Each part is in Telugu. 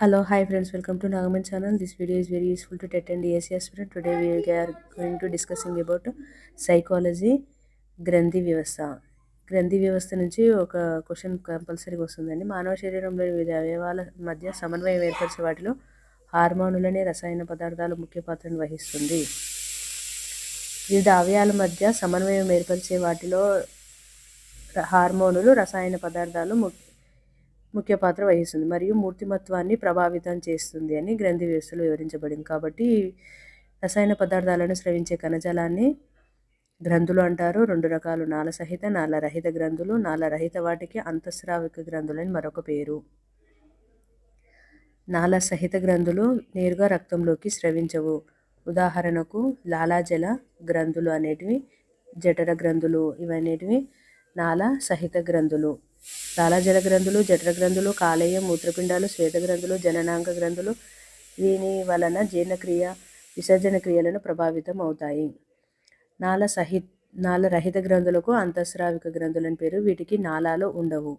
Hello, hi friends, welcome to Nagaman channel. This video is very useful to TET and DSC aspirant. Today we are going to discussing about psychology, గ్రంథి వ్యవస్థ. గ్రంథి వ్యవస్థ నుంచి ఒక క్వశ్చన్ కంపల్సరీగా వస్తుందండి. మానవ శరీరంలో వివిధ అవయవాల మధ్య సమన్వయం ఏర్పరిచే వాటిలో హార్మోనులనే రసాయన పదార్థాలు ముఖ్య పాత్రను వహిస్తుంది. వివిధ అవయవాల మధ్య సమన్వయం ఏర్పరిచే వాటిలో హార్మోనులు రసాయన పదార్థాలు ముఖ్య పాత్ర వహిస్తుంది మరియు మూర్తిమత్వాన్ని ప్రభావితం చేస్తుంది అని గ్రంథి వ్యవస్థలో వివరించబడింది. కాబట్టి రసాయన పదార్థాలను స్రవించే కణజాలాన్ని గ్రంథులు అంటారు. రెండు రకాలు: నాళసహిత, నాళరహిత గ్రంథులు. నాళరహిత వాటికి అంతఃస్రావిక గ్రంథులని మరొక పేరు. నాళసహిత గ్రంథులు నేరుగా రక్తంలోకి స్రవించవు. ఉదాహరణకు లాలాజల గ్రంథులు అనేటివి, జఠర గ్రంథులు ఇవనేటివి నాళసహిత గ్రంథులు. లాలాజల గ్రంథులు, జఠర గ్రంథులు, కాలేయం, మూత్రపిండాలు, శ్వేత గ్రంథులు, జననాంగ గ్రంథులు దీని వలన జీర్ణక్రియ, విసర్జన క్రియలను ప్రభావితం అవుతాయి. నాళరహిత గ్రంథులకు అంతఃస్రావిక గ్రంథులని పేరు. వీటికి నాళాలు ఉండవు.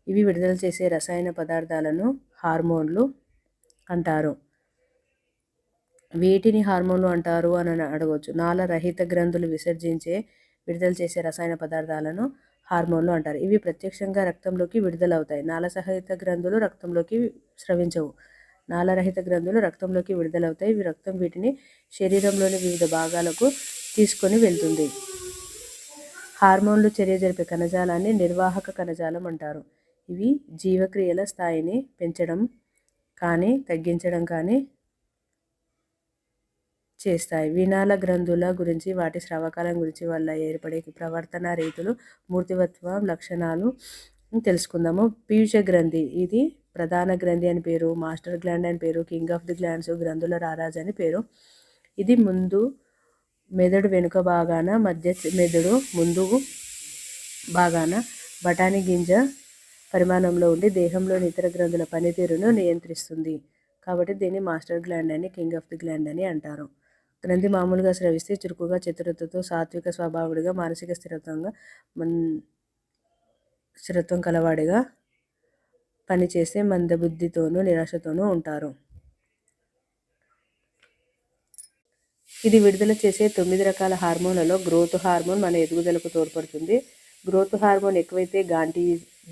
ఇవి విడుదల చేసే రసాయన పదార్థాలను హార్మోన్లు అంటారు. వీటిని హార్మోన్లు అంటారు అని అడగవచ్చు. నాళరహిత గ్రంథులు విడుదల చేసే రసాయన పదార్థాలను హార్మోన్లు అంటారు. ఇవి ప్రత్యక్షంగా రక్తంలోకి విడుదలవుతాయి. నాళసహిత గ్రంథులు రక్తంలోకి స్రవించవు. నాళరహిత గ్రంథులు రక్తంలోకి విడుదలవుతాయి. రక్తం వీటిని శరీరంలోని వివిధ భాగాలకు తీసుకొని వెళ్తుంది. హార్మోన్లు చర్య జరిపే కణజాలాన్ని నిర్వాహక కణజాలం అంటారు. ఇవి జీవక్రియల స్థాయిని పెంచడం కానీ తగ్గించడం కానీ చేస్తాయి. వినాళ గ్రంథుల గురించి, వాటి స్రవకాలం గురించి, వల్ల ఏర్పడే ప్రవర్తన రీతులు, మూర్తిమత్వ లక్షణాలు తెలుసుకుందాము. పీయూష గ్రంథి, ఇది ప్రధాన గ్రంథి అని పేరు, మాస్టర్ గ్లాండ్ అని పేరు, కింగ్ ఆఫ్ ది గ్లాండ్స్, గ్రంథుల రారాజు అని పేరు. ఇది ముందు మెదడు వెనుక భాగాన, మధ్య మెదడు ముందు భాగాన బఠానీ గింజ పరిమాణంలో ఉండి దేహంలోని ఇతర గ్రంథుల పనితీరును నియంత్రిస్తుంది. కాబట్టి దీన్ని మాస్టర్ గ్లాండ్ అని, కింగ్ ఆఫ్ ది గ్లాండ్ అని అంటారు. గ్రంథి మామూలుగా స్రవిస్తే చురుకుగా, చతురతతో, సాత్విక స్వభావుడిగా, మానసిక స్థిరత్వం కలవాడిగా పనిచేసే మందబుద్ధితోనూ నిరాశతోనూ ఉంటారు. ఇది విడుదల చేసే 9 రకాల హార్మోన్లలో గ్రోత్ హార్మోన్ మన ఎదుగుదలకు తోడ్పడుతుంది. గ్రోత్ హార్మోన్ ఎక్కువైతే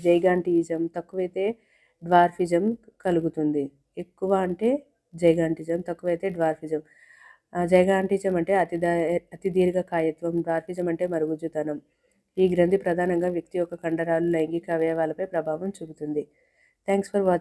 జైగాంటియిజం, తక్కువైతే డ్వార్ఫిజం కలుగుతుంది. ఎక్కువ అంటే జైగాంటిజం, తక్కువైతే డ్వార్ఫిజం. జైగాంటిజం అంటే అతి దీర్ఘకాయత్వం, డ్వార్ఫిజం అంటే మరుగుజ్జుతనం. ఈ గ్రంథి ప్రధానంగా వ్యక్తి యొక్క కండరాలు, లైంగిక అవయవాలపై ప్రభావం చూపుతుంది. Thanks for watching.